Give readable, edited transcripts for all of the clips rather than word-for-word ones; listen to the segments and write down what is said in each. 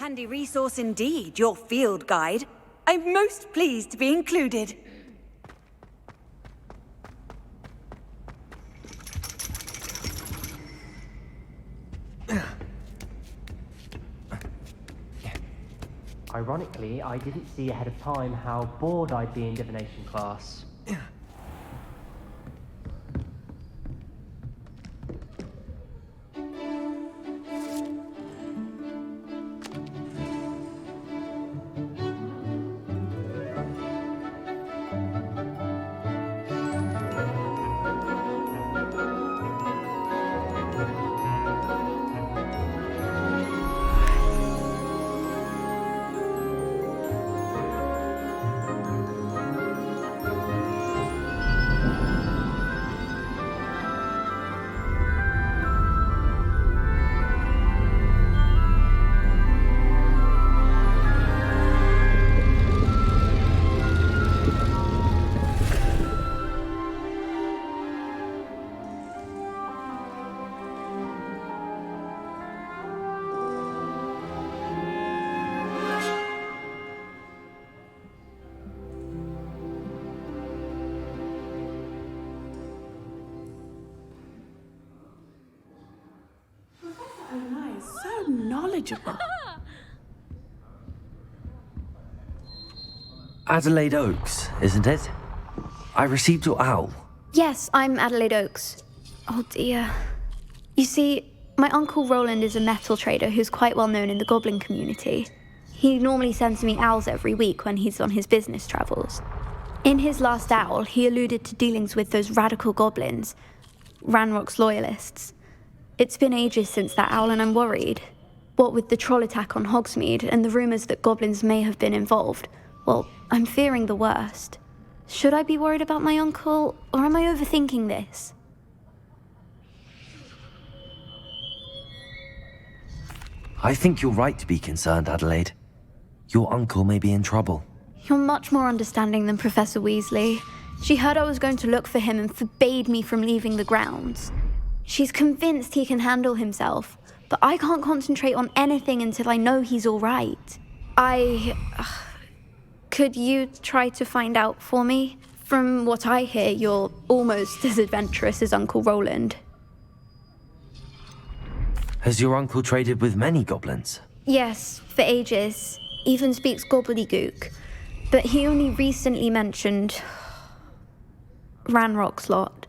handy resource indeed, your field guide. I'm most pleased to be included. Ironically, I didn't see ahead of time how bored I'd be in divination class. So knowledgeable. Adelaide Oaks, isn't it? I received your owl. Yes, I'm Adelaide Oaks. Oh dear. You see, my uncle Rowland is a metal trader who's quite well known in the goblin community. He normally sends me owls every week when he's on his business travels. In his last owl, he alluded to dealings with those radical goblins, Ranrock's loyalists. It's been ages since that owl and I'm worried. What with the troll attack on Hogsmeade and the rumours that goblins may have been involved, well, I'm fearing the worst. Should I be worried about my uncle, or am I overthinking this? I think you're right to be concerned, Adelaide. Your uncle may be in trouble. You're much more understanding than Professor Weasley. She heard I was going to look for him and forbade me from leaving the grounds. She's convinced he can handle himself, but I can't concentrate on anything until I know he's all right. Could you try to find out for me? From what I hear, you're almost as adventurous as Uncle Rowland. Has your uncle traded with many goblins? Yes, for ages. Even speaks gobbledygook. But he only recently mentioned Ranrock's lot,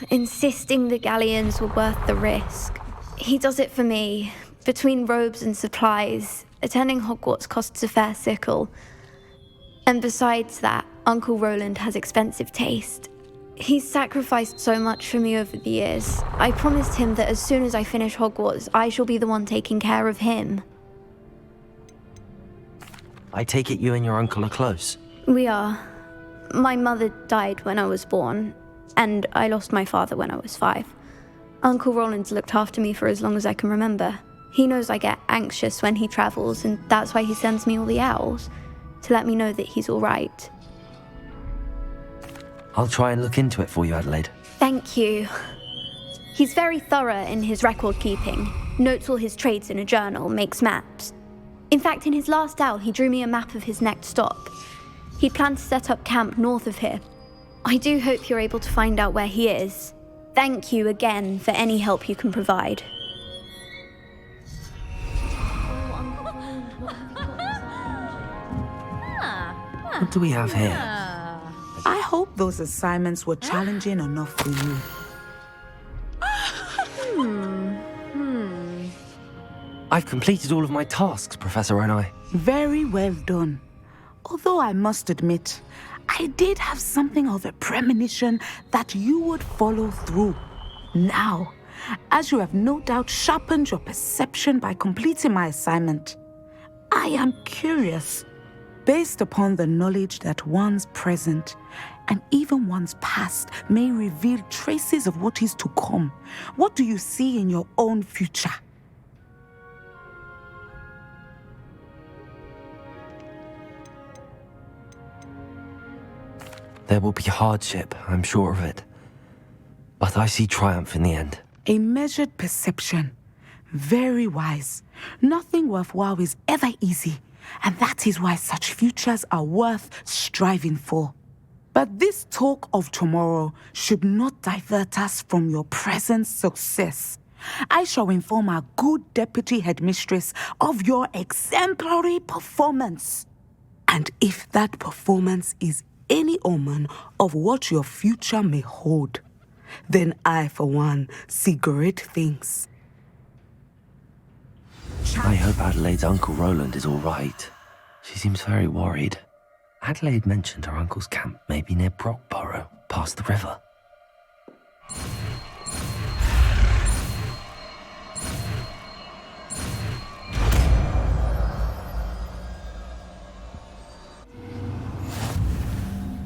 insisting the galleons were worth the risk. He does it for me. Between robes and supplies, attending Hogwarts costs a fair sickle. And besides that, Uncle Rowland has expensive taste. He's sacrificed so much for me over the years. I promised him that as soon as I finish Hogwarts, I shall be the one taking care of him. I take it you and your uncle are close. We are. My mother died when I was born, and I lost my father when I was 5. Uncle Rowland's looked after me for as long as I can remember. He knows I get anxious when he travels, and that's why he sends me all the owls, to let me know that he's all right. I'll try and look into it for you, Adelaide. Thank you. He's very thorough in his record keeping, notes all his trades in a journal, makes maps. In fact, in his last owl, he drew me a map of his next stop. He planned to set up camp north of here. I do hope you're able to find out where he is. Thank you again for any help you can provide. What do we have here? I hope those assignments were challenging enough for you. I've completed all of my tasks, Professor Onai. Very well done. Although I must admit, I did have something of a premonition that you would follow through. Now, as you have no doubt sharpened your perception by completing my assignment, I am curious, based upon the knowledge that one's present and even one's past may reveal traces of what is to come. What do you see in your own future? There will be hardship, I'm sure of it. But I see triumph in the end. A measured perception. Very wise. Nothing worthwhile is ever easy, and that is why such futures are worth striving for. But this talk of tomorrow should not divert us from your present success. I shall inform our good deputy headmistress of your exemplary performance. And if that performance is any omen of what your future may hold, then I, for one, see great things. I hope Adelaide's Uncle Rowland is all right. She seems very worried. Adelaide mentioned her uncle's camp may be near Brockborough, past the river.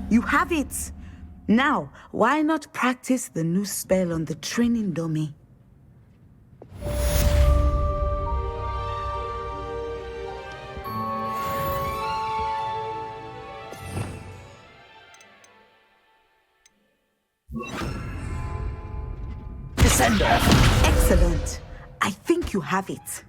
You have it! Now, why not practice the new spell on the training dummy? Descender! Excellent. I think you have it.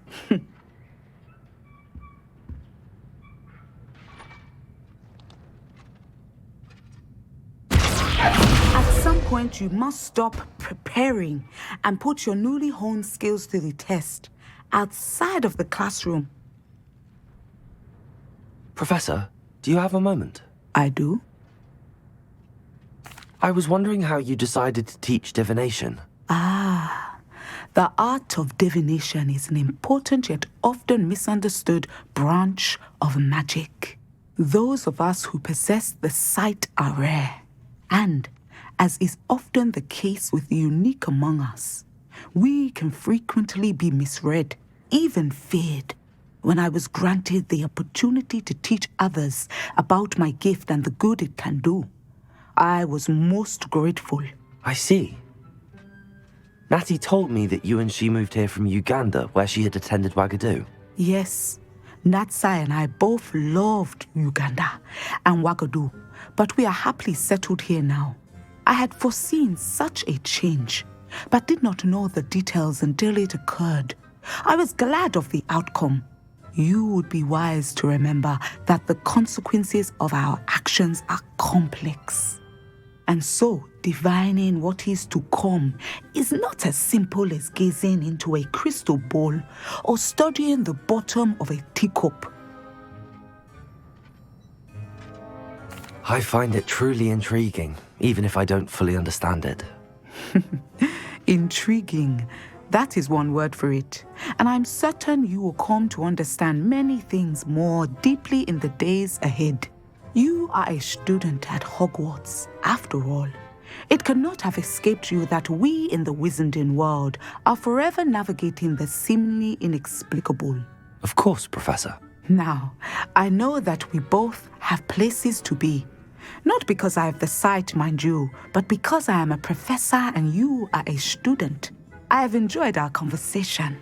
At some point, you must stop preparing and put your newly honed skills to the test outside of the classroom. Professor, do you have a moment? I do. I was wondering how you decided to teach divination. The art of divination is an important yet often misunderstood branch of magic. Those of us who possess the sight are rare, and, as is often the case with the unique among us, we can frequently be misread, even feared. When I was granted the opportunity to teach others about my gift and the good it can do, I was most grateful. I see. Natty told me that you and she moved here from Uganda, where she had attended Wagadu. Yes, Natsai and I both loved Uganda and Wagadu, but we are happily settled here now. I had foreseen such a change, but did not know the details until it occurred. I was glad of the outcome. You would be wise to remember that the consequences of our actions are complex. And so, divining what is to come is not as simple as gazing into a crystal ball or studying the bottom of a teacup. I find it truly intriguing, even if I don't fully understand it. Intriguing. That is one word for it. And I'm certain you will come to understand many things more deeply in the days ahead. You are a student at Hogwarts, after all. It cannot have escaped you that we in the wizarding world are forever navigating the seemingly inexplicable. Of course, Professor. Now, I know that we both have places to be. Not because I have the sight, mind you, but because I am a professor and you are a student. I have enjoyed our conversation.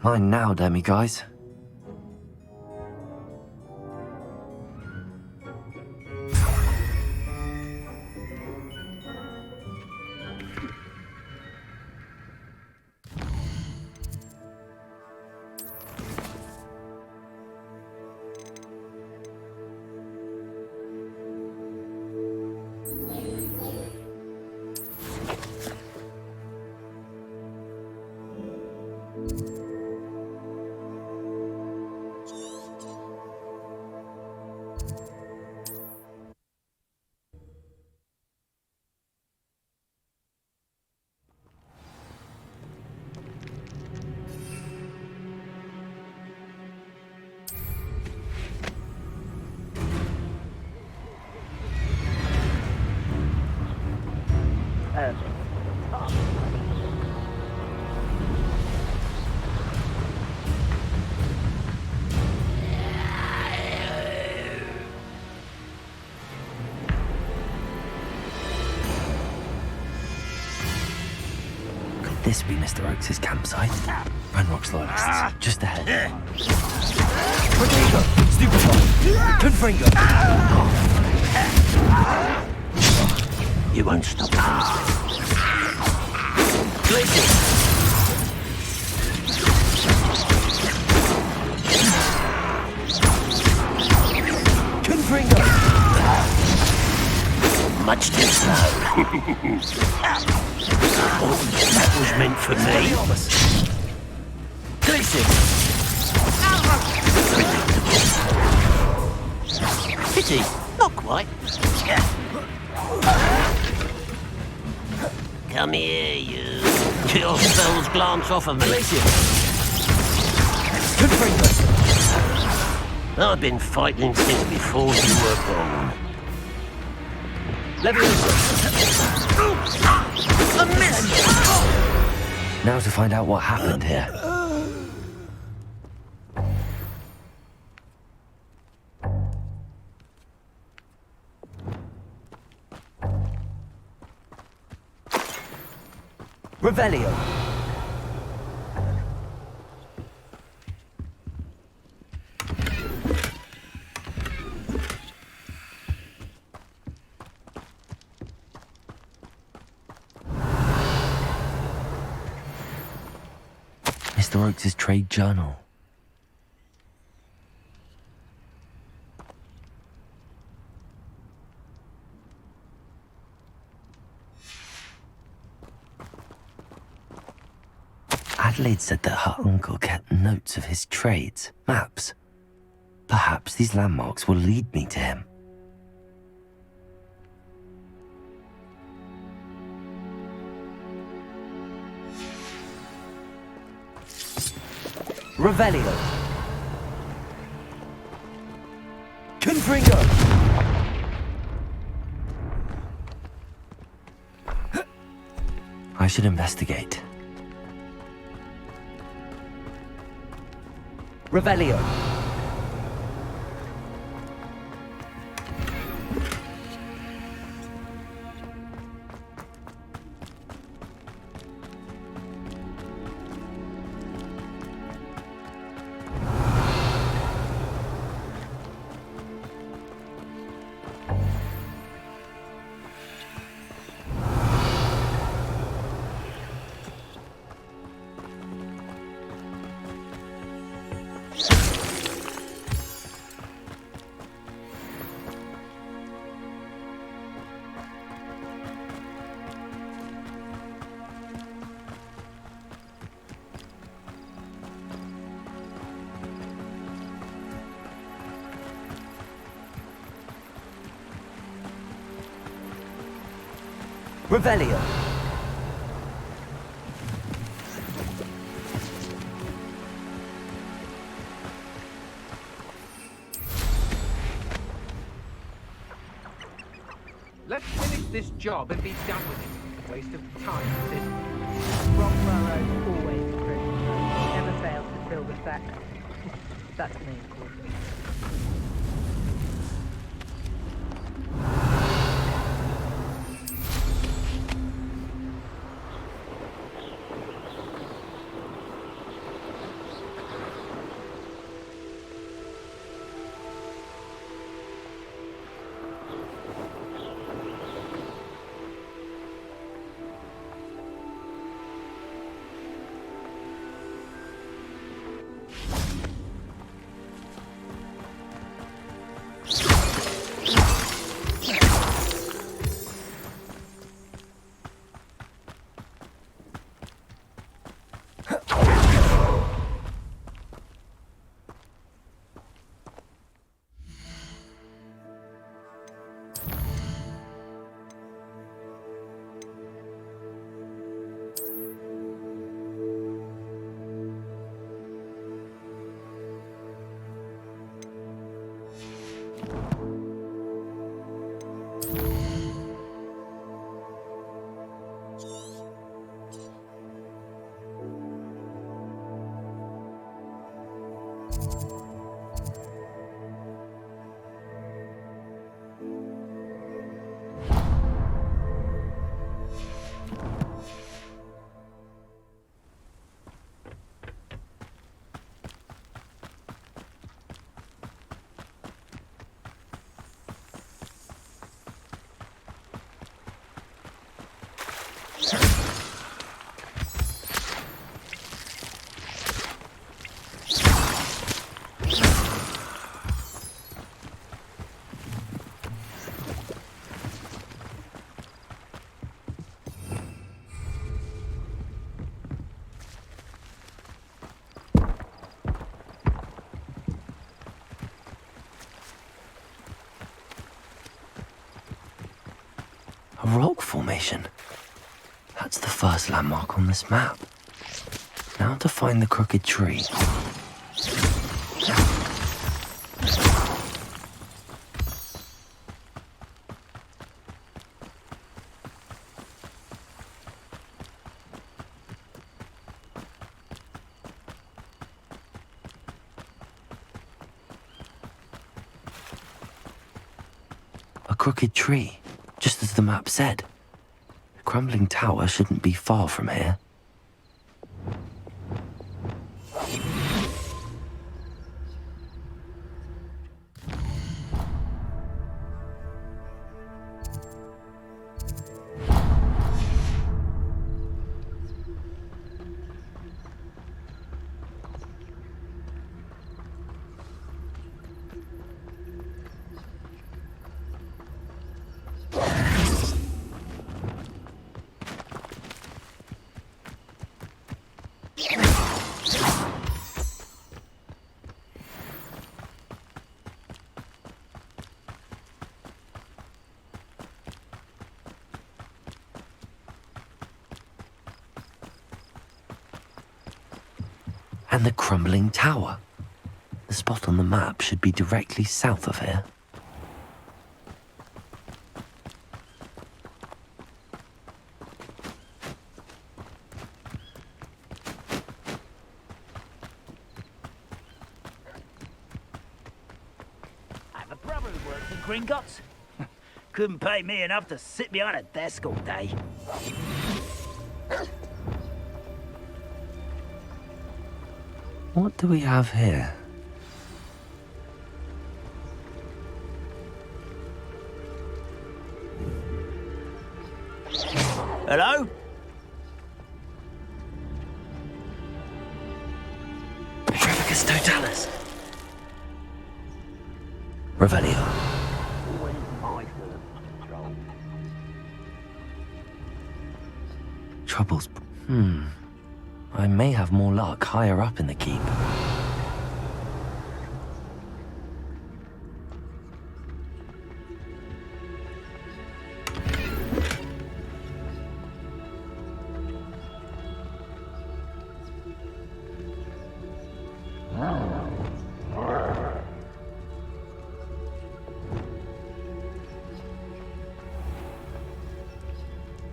Mine now, demi-guys. This be Mr. Oakes' campsite. Ranrock's loyalists, just ahead. Prodigo! Stupefy! Confringo! You won't stop me. Glacier! Confringo! Much too slow. Oh, that was meant for me. Glacier! Pity, not quite. Come here, you. Your spells glance off of me. Glacier! Confringo! I've been fighting since before you were born. A miss! Now to find out what happened here. Revelio. Mr. Oakes' trade journal. Adelaide said that her uncle kept notes of his trades, maps. Perhaps these landmarks will lead me to him. Revelio. Confringo. I should investigate. Revelio. Revelio. Let's finish this job and be done with it. Waste of time, this. Rob Burrow always true. Never fails to fill the sack. That's me, of course. information. That's the first landmark on this map. Now to find the crooked tree. A crooked tree, just as the map said. The crumbling tower shouldn't be far from here. And the crumbling tower. The spot on the map should be directly south of here. I have a brother who works in Gringotts. Couldn't pay me enough to sit behind a desk all day. What do we have here? Hello? Petrificus totalis. Revelio. Troubles. I may have more luck higher up in the keep.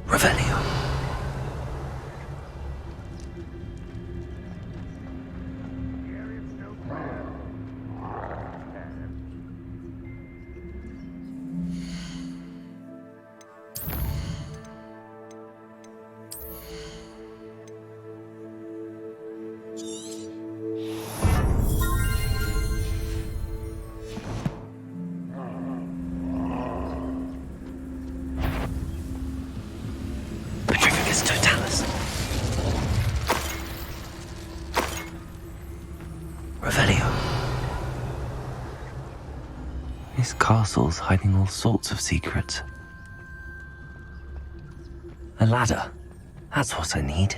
Revelio. Totalis. Revelio. This castle's hiding all sorts of secrets. A ladder. That's what I need.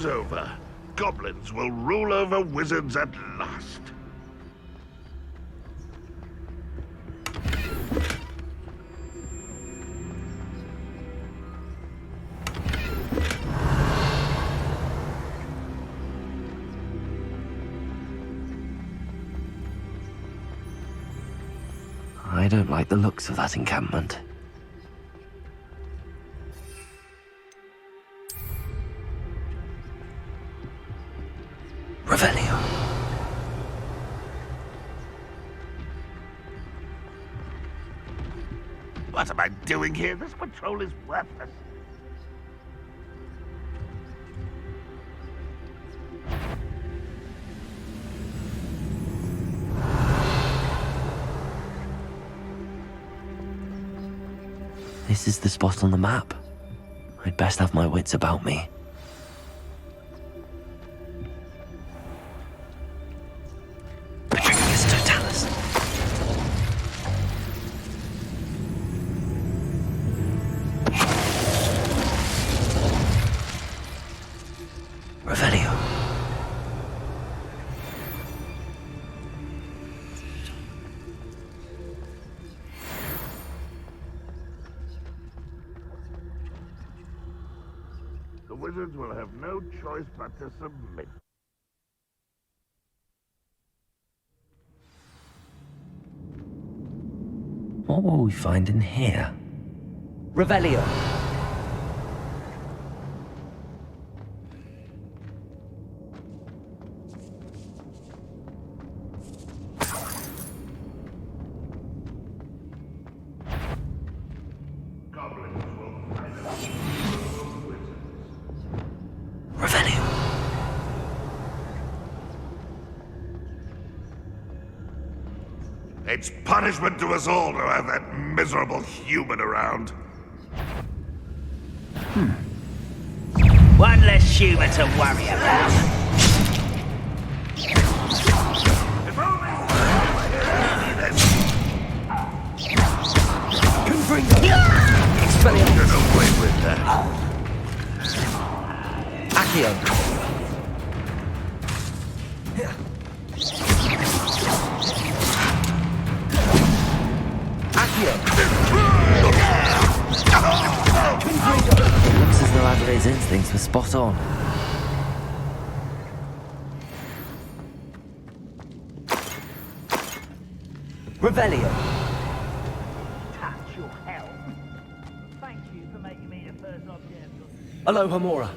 Over, goblins will rule over wizards at last. I don't like the looks of that encampment. Revelio. What am I doing here? This patrol is worthless. This is the spot on the map. I'd best have my wits about me. Petrificus totalis. Revelio. The wizards will have no choice but to submit. What will we find in here? Revelio. Revelio. It's punishment to us all to have that miserable human around. One less human to worry about. If only Expelliarmus. get away with that. Accio. Accio. It looks as though Adelaide's instincts were spot on. Revelio. Touch your hell. Thank you for making me the first object. Aloha Mora.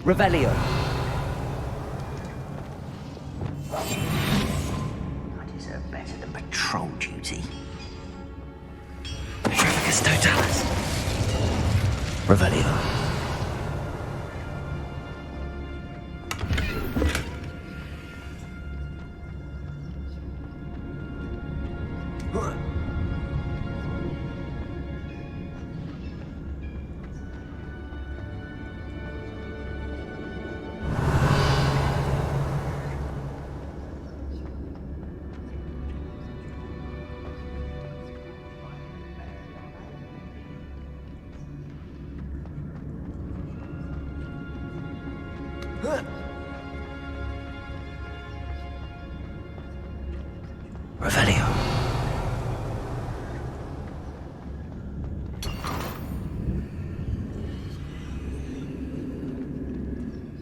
Revelio. I deserve better than patrol duty. Petrificus totalis. Revelio. Revelio.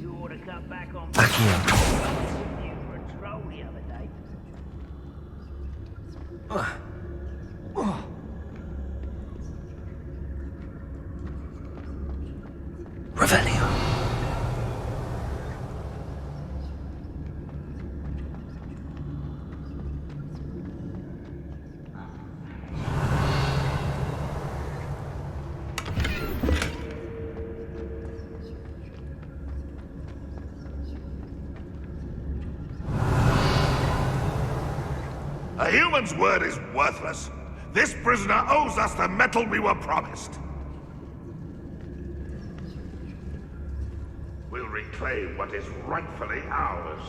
You ought to come back on. Accio. You for a troll the other day. Revelio. A human's word is worthless. This prisoner owes us the metal we were promised. We'll reclaim what is rightfully ours.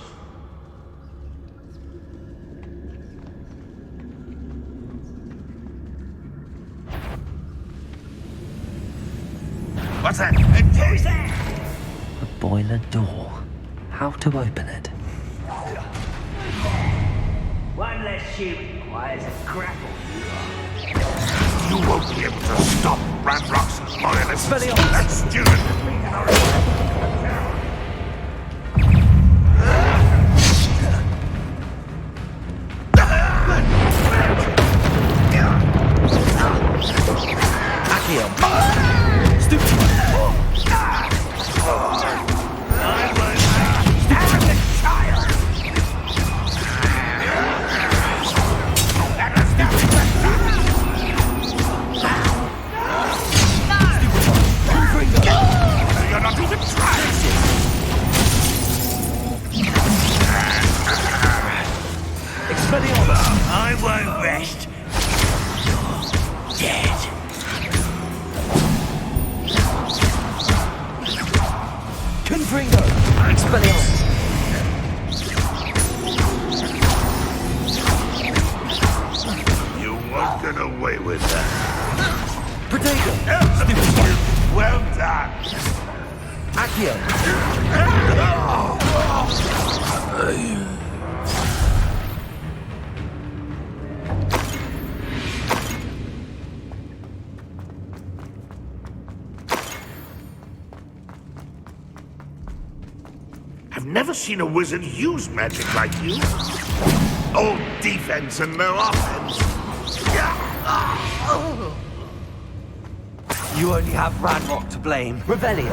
What's that? Who's that? A boiler door. How to open it? One less human requires a grapple. You won't be able to stop Ranrock's loyalists. Expelliarmus. That student has been in our Accio. Protego! Well done. Accio! I've never seen a wizard use magic like you. All defense and no offense. You only have Ranrock to blame. Revelio.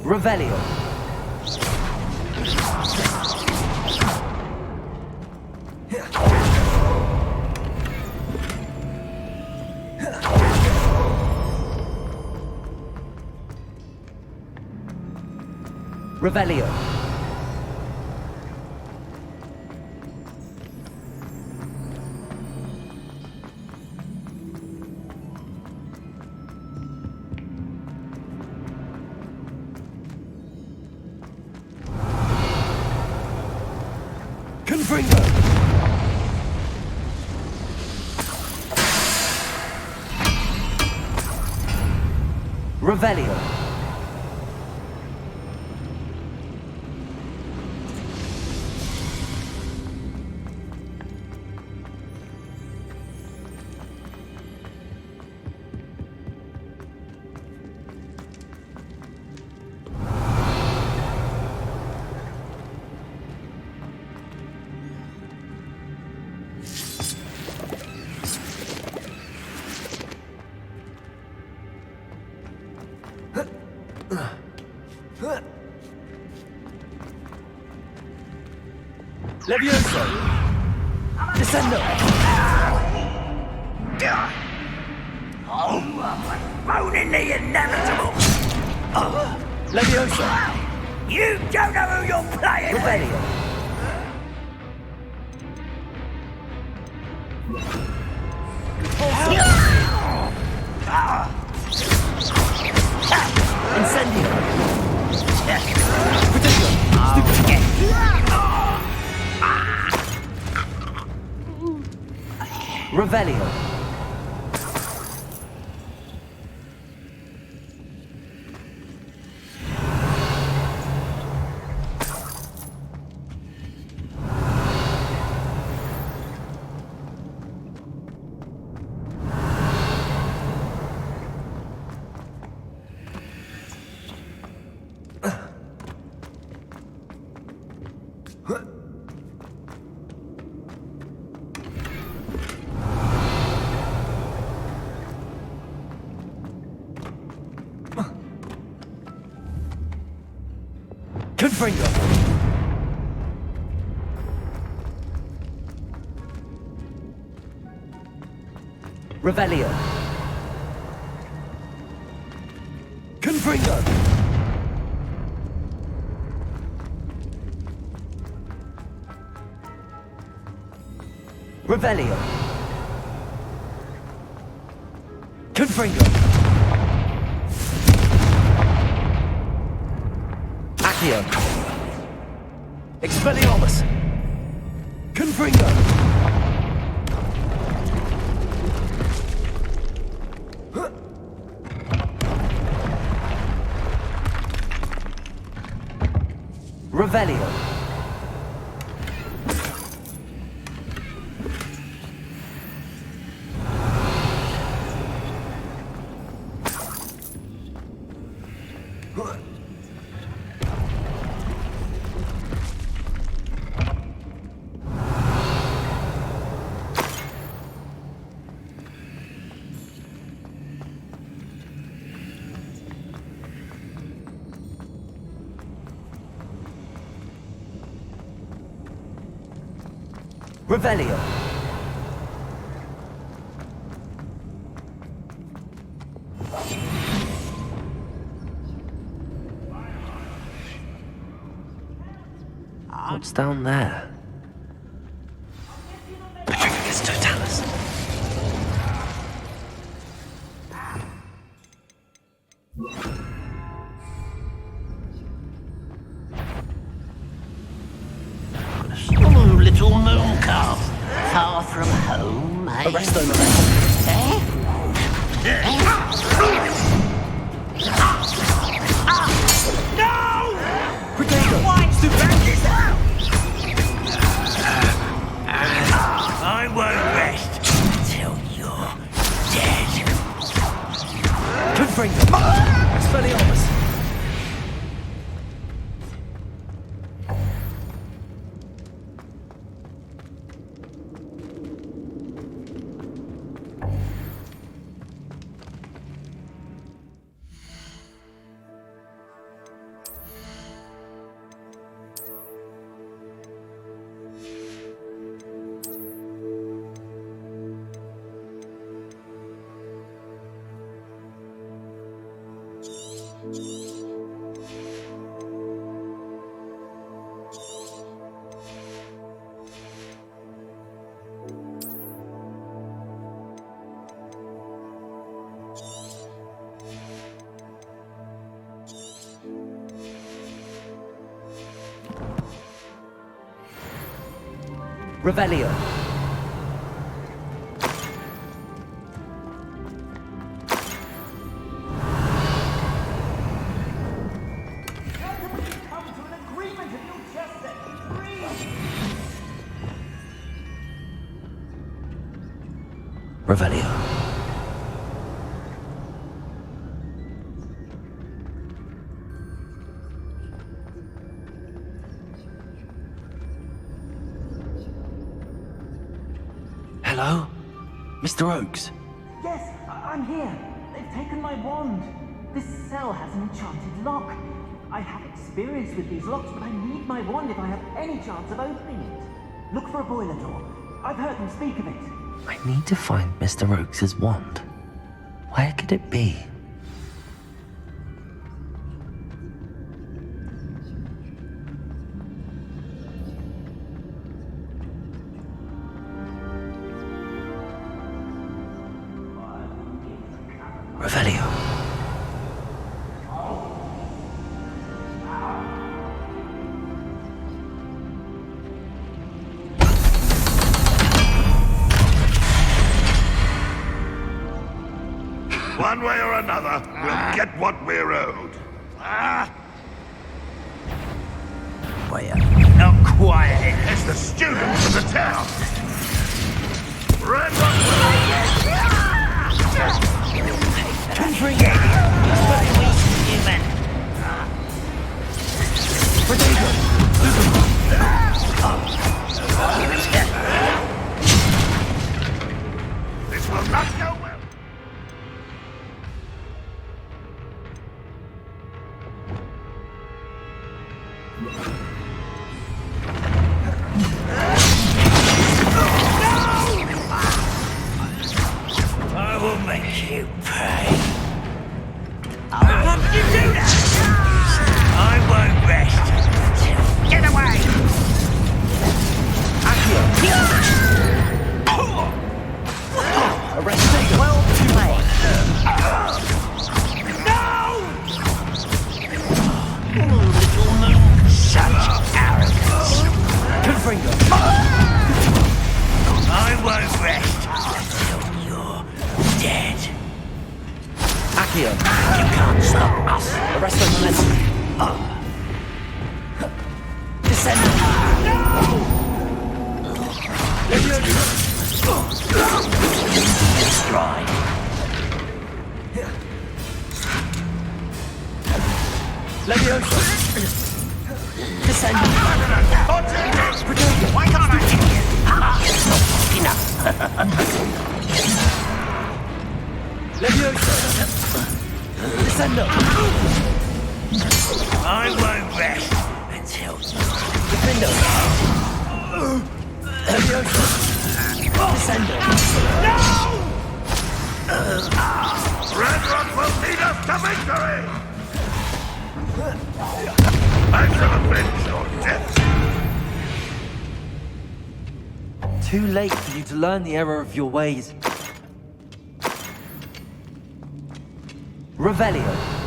Revelio. Revelio. Confringo! Revelio. Levioso! Descendo! Moaning the inevitable! Levioso! You don't know who you're playing with! Revelio! Incendio! Revelio. Confringo! Revelio! Confringo! Revelio! Confringo! Accio! Expelliarmus! Confringo! Revelio! Revelio. What's down there? Patricius Totalis. Oh, little moon calf. Far from home, eh? Arresto Memento. No! Protego. Why stupendous? I won't rest until you're dead. Confringo. Expelliarmus. Revelio. Revelio. Hello? Mr. Oakes? Yes, I'm here. They've taken my wand. This cell has an enchanted lock. I have experience with these locks, but I need my wand if I have any chance of opening it. Look for a boiler door. I've heard them speak of it. I need to find Mr. Oakes' wand. Where could it be? Revelio. One way or another, we'll get what we're owed. Quiet. Not quiet. It's the students of the town. Red Confringo. Human. This will not go well. I will make you pay. How come you do that? I won't rest. Get away! Arresto. Well played. No! Little moon. Such arrogance. Confringo. I won't rest until you're dead. Accio. You can't stop us. Arresto Memento. Descend. Destroy. Leviosa. Descend. Protego. Why can't I hit you? Enough. Leviosa. Descendo. I won't rest until Defendo. Descendo. Red Rock will lead us to victory! I shall avenge your death! Too late for you to learn the error of your ways. Revelio.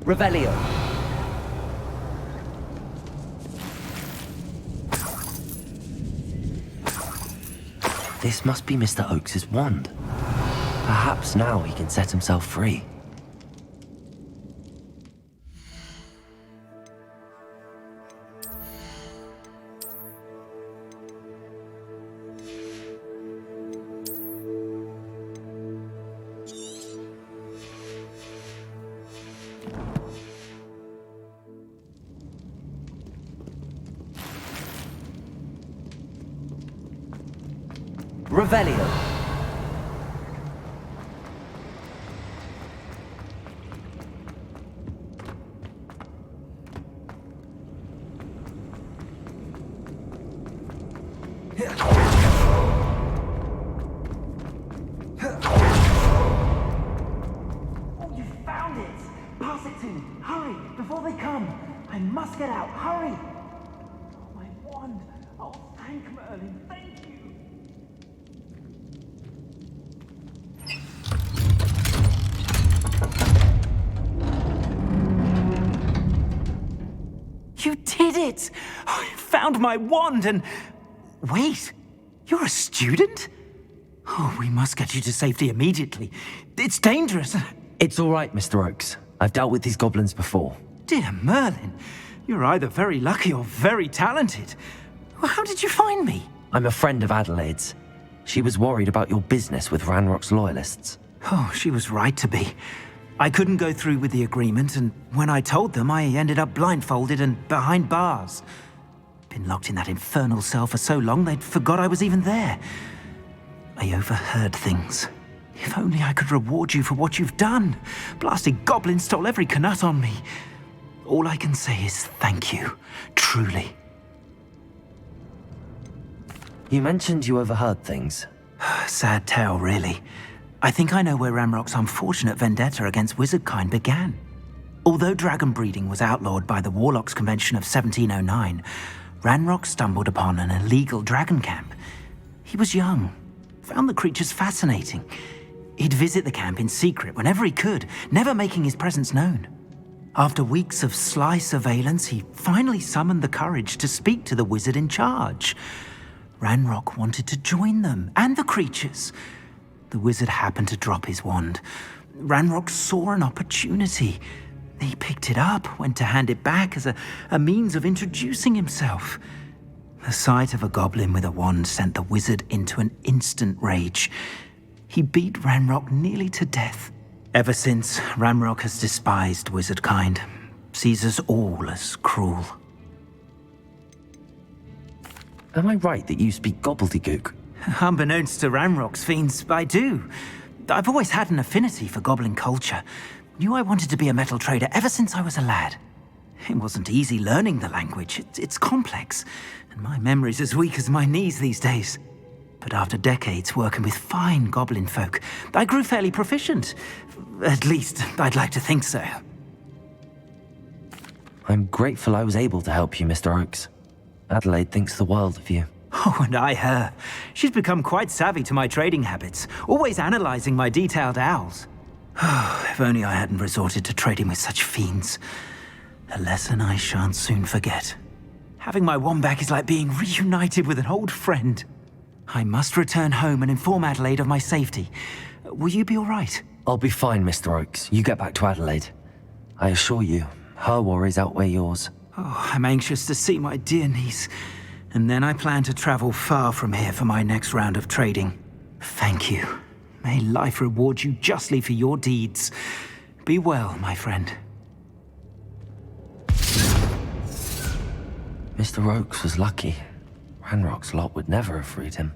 Revelio. This must be Mr. Oakes's wand. Perhaps now he can set himself free. Revelio. Oh, you found it! Pass it to me! Hurry! Before they come! I must get out! Hurry! Oh, my wand! Oh, thank Merlin! Thank you! You did it! I found my wand and... Wait, you're a student? Oh, we must get you to safety immediately. It's dangerous. It's all right, Mr. Oakes. I've dealt with these goblins before. Dear Merlin, you're either very lucky or very talented. Well, how did you find me? I'm a friend of Adelaide's. She was worried about your business with Ranrock's loyalists. Oh, she was right to be. I couldn't go through with the agreement, and when I told them, I ended up blindfolded and behind bars. Been locked in that infernal cell for so long, they'd forgot I was even there. I overheard things. If only I could reward you for what you've done. Blasted goblins stole every canut on me. All I can say is thank you, truly. You mentioned you overheard things. Sad tale, really. I think I know where Ranrock's unfortunate vendetta against wizardkind began. Although dragon breeding was outlawed by the Warlocks Convention of 1709, Ranrock stumbled upon an illegal dragon camp. He was young, found the creatures fascinating. He'd visit the camp in secret whenever he could, never making his presence known. After weeks of sly surveillance, he finally summoned the courage to speak to the wizard in charge. Ranrock wanted to join them, and the creatures. The wizard happened to drop his wand. Ranrock saw an opportunity. He picked it up, went to hand it back as a means of introducing himself. The sight of a goblin with a wand sent the wizard into an instant rage. He beat Ranrock nearly to death. Ever since, Ranrock has despised wizardkind, sees us all as cruel. Am I right that you speak gobbledygook? Unbeknownst to Ranrock's fiends, I do. I've always had an affinity for goblin culture. Knew I wanted to be a metal trader ever since I was a lad. It wasn't easy learning the language. It's complex, and my memory's as weak as my knees these days. But after decades working with fine goblin folk, I grew fairly proficient. At least, I'd like to think so. I'm grateful I was able to help you, Mr. Oakes. Adelaide thinks the world of you. Oh, and I her. She's become quite savvy to my trading habits, always analyzing my detailed owls. If only I hadn't resorted to trading with such fiends. A lesson I shan't soon forget. Having my wand back is like being reunited with an old friend. I must return home and inform Adelaide of my safety. Will you be all right? I'll be fine, Mr. Oakes. You get back to Adelaide. I assure you, her worries outweigh yours. Oh, I'm anxious to see my dear niece. And then I plan to travel far from here for my next round of trading. Thank you. May life reward you justly for your deeds. Be well, my friend. Mr. Oakes was lucky. Ranrock's lot would never have freed him.